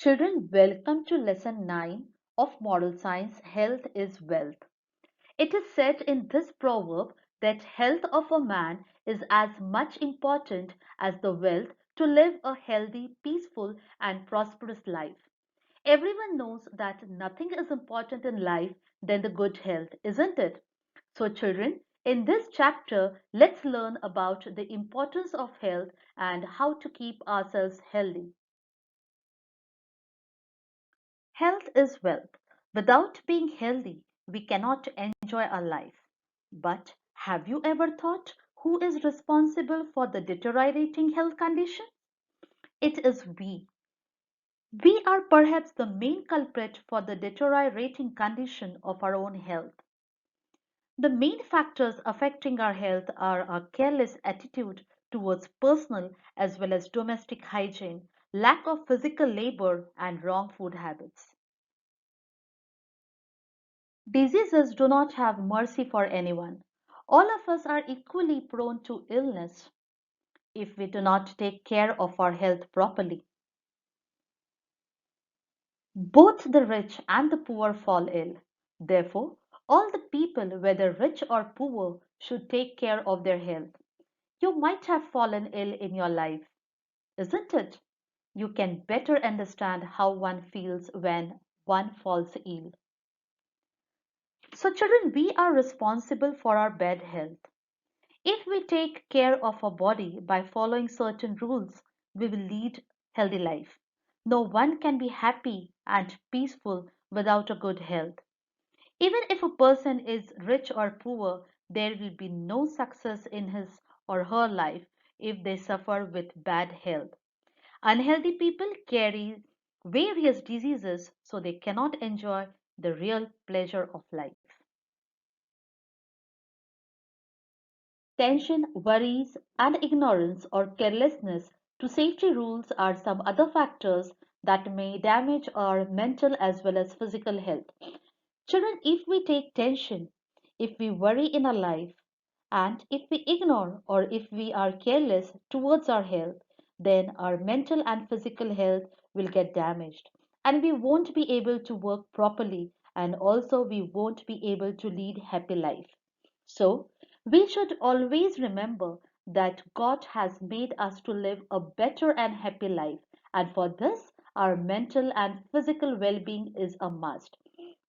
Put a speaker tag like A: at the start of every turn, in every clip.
A: Children, welcome to lesson 9 of Moral Science. Health is Wealth. It is said in this proverb that health of a man is as much important as the wealth to live a healthy, peaceful, and prosperous life. Everyone knows that nothing is important in life than the good health, isn't it? So, children, in this chapter, let's learn about the importance of health and how to keep ourselves healthy. Health is wealth. Without being healthy, we cannot enjoy our life. But have you ever thought who is responsible for the deteriorating health condition? It is we. We are perhaps the main culprit for the deteriorating condition of our own health. The main factors affecting our health are our careless attitude towards personal as well as domestic hygiene, lack of physical labor, and wrong food habits. Diseases do not have mercy for anyone. All of us are equally prone to illness if we do not take care of our health properly. Both the rich and the poor fall ill. Therefore, all the people, whether rich or poor, should take care of their health. You might have fallen ill in your life, isn't it? You can better understand how one feels when one falls ill. So, children, we are responsible for our bad health. If we take care of our body by following certain rules, we will lead healthy life. No one can be happy and peaceful without a good health. Even if a person is rich or poor, there will be no success in his or her life if they suffer with bad health. Unhealthy people carry various diseases, so they cannot enjoy the real pleasure of life. Tension, worries, and ignorance or carelessness to safety rules are some other factors that may damage our mental as well as physical health. Children, if we take tension, if we worry in our life, and if we ignore or if we are careless towards our health, then our mental and physical health will get damaged. And we won't be able to work properly, and also we won't be able to lead happy life. So, we should always remember that God has made us to live a better and happy life, and for this, our mental and physical well being is a must.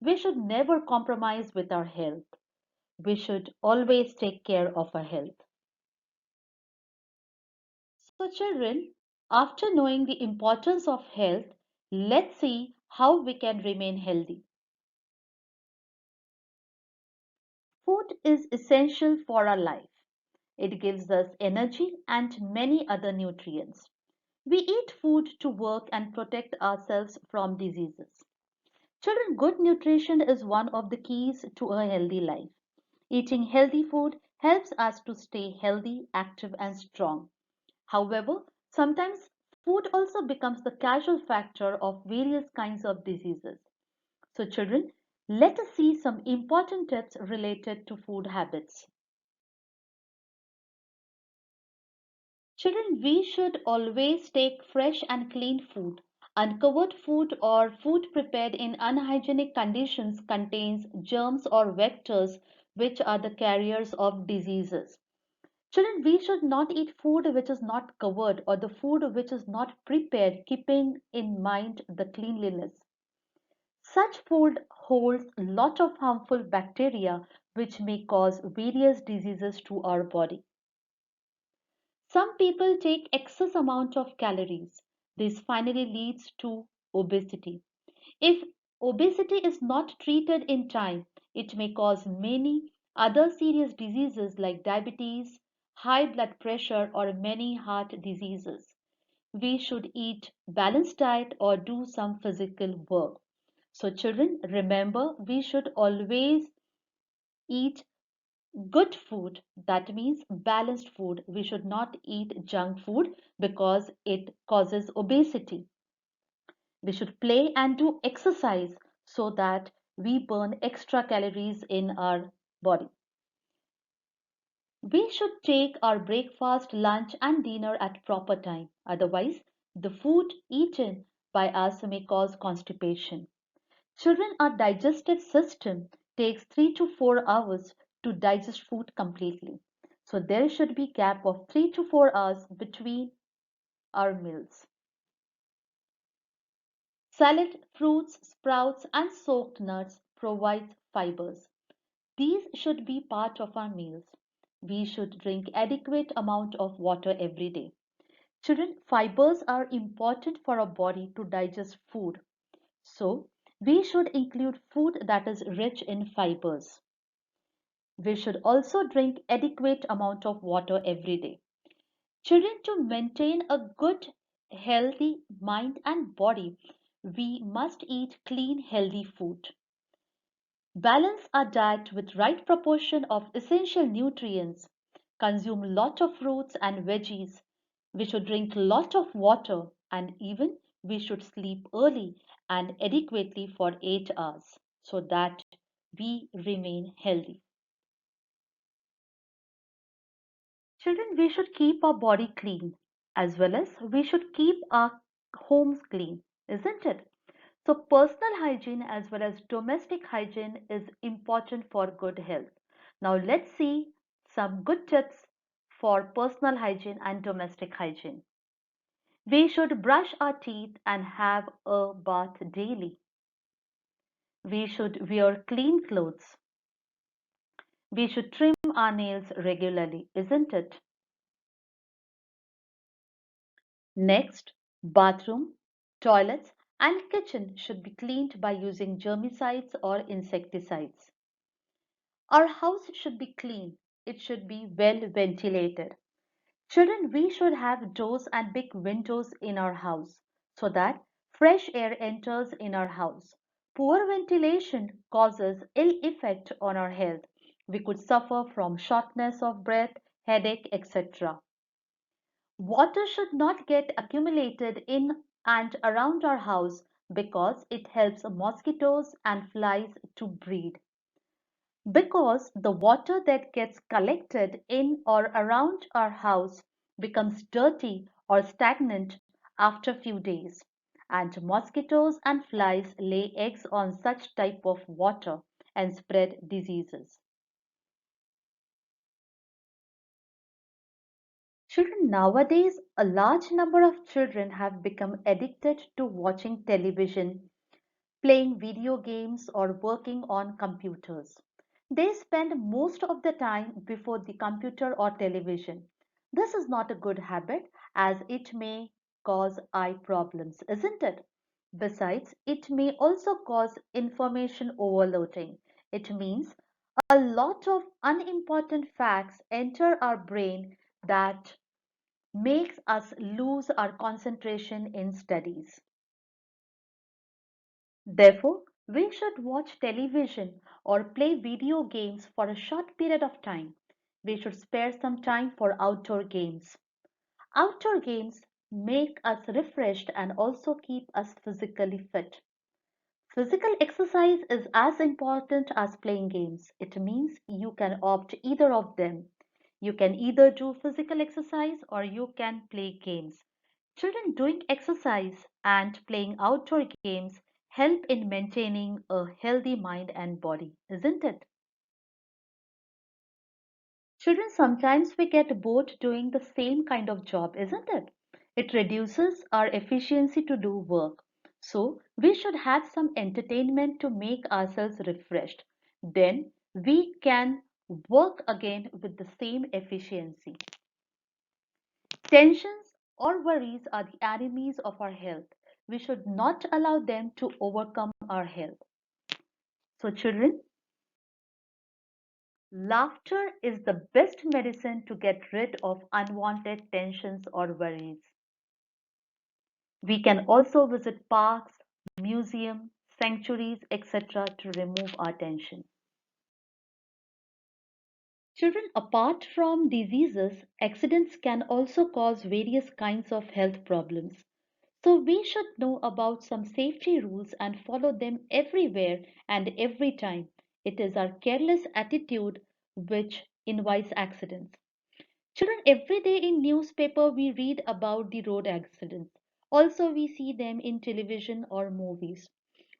A: We should never compromise with our health. We should always take care of our health. So, children, after knowing the importance of health, let's see how we can remain healthy. Food is essential for our life. It gives us energy and many other nutrients. We eat food to work and protect ourselves from diseases. Children, good nutrition is one of the keys to a healthy life. Eating healthy food helps us to stay healthy, active, and strong. However, sometimes food also becomes the casual factor of various kinds of diseases. So, children, let us see some important tips related to food habits. Children, we should always take fresh and clean food. Uncovered food or food prepared in unhygienic conditions contains germs or vectors which are the carriers of diseases. Children, we should not eat food which is not covered or the food which is not prepared, keeping in mind the cleanliness. Such food holds a lot of harmful bacteria which may cause various diseases to our body. Some people take excess amount of calories. This finally leads to obesity. If obesity is not treated in time, it may cause many other serious diseases like diabetes, high blood pressure, or many heart diseases. We should eat balanced diet or do some physical work. So children, remember we should always eat good food. That means balanced food. We should not eat junk food because it causes obesity. We should play and do exercise so that we burn extra calories in our body. We should take our breakfast, lunch, and dinner at proper time. Otherwise, the food eaten by us may cause constipation. Children, our digestive system takes 3 to 4 hours to digest food completely. So there should be gap of 3 to 4 hours between our meals. Salad, fruits, sprouts and soaked nuts provide fibers. These should be part of our meals. We should drink adequate amount of water every day. Children, fibers are important for our body to digest food. So, we should include food that is rich in fibers. We should also drink adequate amount of water every day. Children, to maintain a good, healthy mind and body, we must eat clean, healthy food. Balance our diet with right proportion of essential nutrients. Consume lot of fruits and veggies. We should drink lot of water and even we should sleep early and adequately for 8 hours so that we remain healthy. Children, we should keep our body clean as well as we should keep our homes clean, isn't it? So, personal hygiene as well as domestic hygiene is important for good health. Now, let's see some good tips for personal hygiene and domestic hygiene. We should brush our teeth and have a bath daily. We should wear clean clothes. We should trim our nails regularly, isn't it? Next, bathroom, toilets, and kitchen should be cleaned by using germicides or insecticides. Our house should be clean. It should be well ventilated. Children, we should have doors and big windows in our house so that fresh air enters in our house. Poor ventilation causes ill effect on our health. We could suffer from shortness of breath, headache, etc. Water should not get accumulated in and around our house because it helps mosquitoes and flies to breed. Because the water that gets collected in or around our house becomes dirty or stagnant after few days, and mosquitoes and flies lay eggs on such type of water and spread diseases. Children, nowadays a large number of children have become addicted to watching television, playing video games, or working on computers. They spend most of the time before the computer or television. This is not a good habit as it may cause eye problems, isn't it? Besides, it may also cause information overloading. It means a lot of unimportant facts enter our brain that makes us lose our concentration in studies. Therefore, we should watch television or play video games for a short period of time. We should spare some time for outdoor games. Outdoor games make us refreshed and also keep us physically fit. Physical exercise is as important as playing games. It means you can opt either of them. You can either do physical exercise or you can play games. Children doing exercise and playing outdoor games help in maintaining a healthy mind and body, isn't it? Children, sometimes we get bored doing the same kind of job, isn't it? It reduces our efficiency to do work. So, we should have some entertainment to make ourselves refreshed. Then, we can work again with the same efficiency. Tensions or worries are the enemies of our health. We should not allow them to overcome our health. So, children, laughter is the best medicine to get rid of unwanted tensions or worries. We can also visit parks, museums, sanctuaries, etc. to remove our tension. Children, apart from diseases, accidents can also cause various kinds of health problems. So we should know about some safety rules and follow them everywhere and every time. It is our careless attitude which invites accidents. Children, every day in newspaper we read about the road accidents. Also, we see them in television or movies.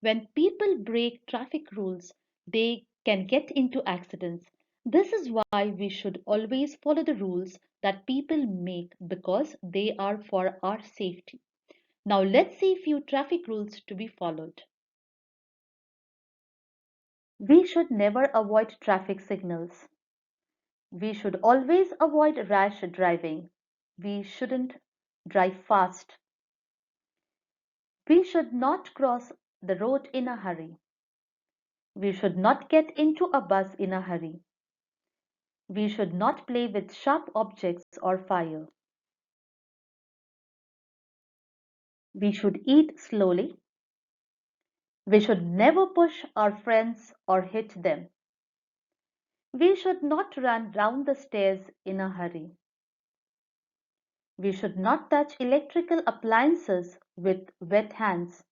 A: When people break traffic rules, they can get into accidents. This is why we should always follow the rules that people make because they are for our safety. Now, let's see few traffic rules to be followed. We should never avoid traffic signals. We should always avoid rash driving. We shouldn't drive fast. We should not cross the road in a hurry. We should not get into a bus in a hurry. We should not play with sharp objects or fire. We should eat slowly. We should never push our friends or hit them. We should not run down the stairs in a hurry. We should not touch electrical appliances with wet hands.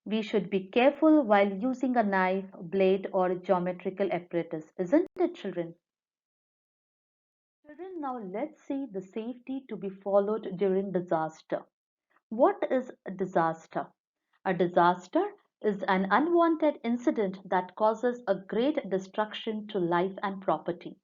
A: We should be careful while using a knife, blade, or geometrical apparatus, isn't it, children? Children, now let's see the safety to be followed during disaster. What is a disaster? A disaster is an unwanted incident that causes a great destruction to life and property.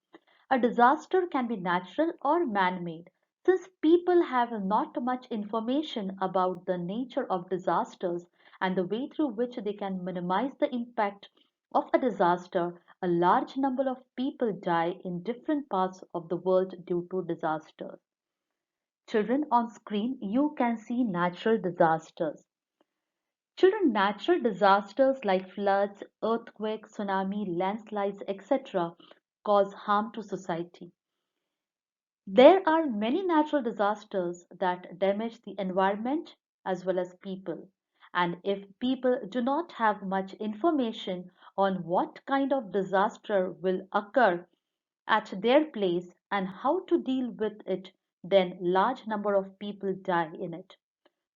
A: A disaster can be natural or man made. Since people have not much information about the nature of disasters and the way through which they can minimize the impact of a disaster, a large number of people die in different parts of the world due to disasters. Children, on screen, you can see natural disasters. Children, natural disasters like floods, earthquakes, tsunami, landslides, etc., cause harm to society. There are many natural disasters that damage the environment as well as people. And if people do not have much information on what kind of disaster will occur at their place and how to deal with it, then large number of people die in it.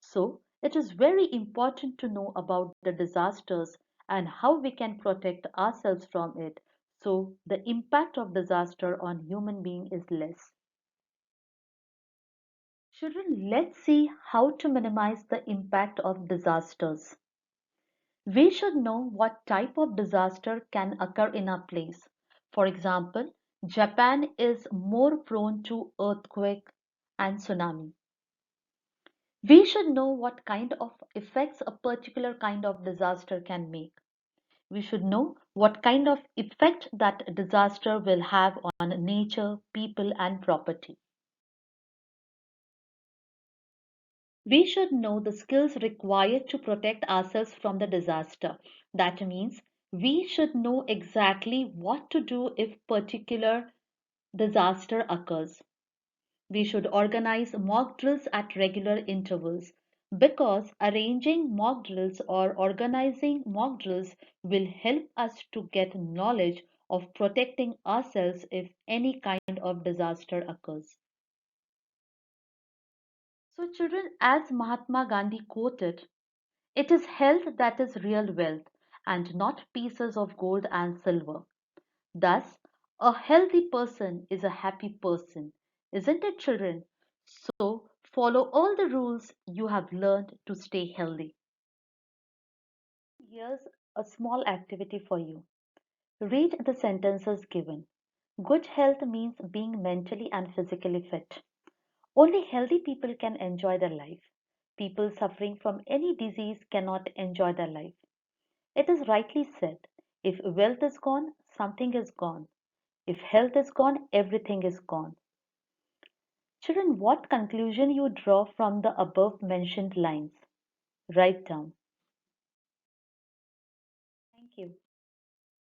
A: So it is very important to know about the disasters and how we can protect ourselves from it so the impact of disaster on human being is less. Children, let's see how to minimize the impact of disasters. We should know what type of disaster can occur in our place. For example, Japan is more prone to earthquake and tsunami. We should know what kind of effects a particular kind of disaster can make. We should know what kind of effect that disaster will have on nature, people, and property. We should know the skills required to protect ourselves from the disaster. That means we should know exactly what to do if particular disaster occurs. We should organize mock drills at regular intervals because arranging mock drills or organizing mock drills will help us to get knowledge of protecting ourselves if any kind of disaster occurs. So, children, as Mahatma Gandhi quoted, it is health that is real wealth and not pieces of gold and silver. Thus, a healthy person is a happy person, isn't it, children? So, follow all the rules you have learned to stay healthy. Here's a small activity for you. Read the sentences given. Good health means being mentally and physically fit. Only healthy people can enjoy their life. People suffering from any disease cannot enjoy their life. It is rightly said, if wealth is gone, something is gone. If health is gone, everything is gone. Children, what conclusion you draw from the above mentioned lines? Write down. Thank you.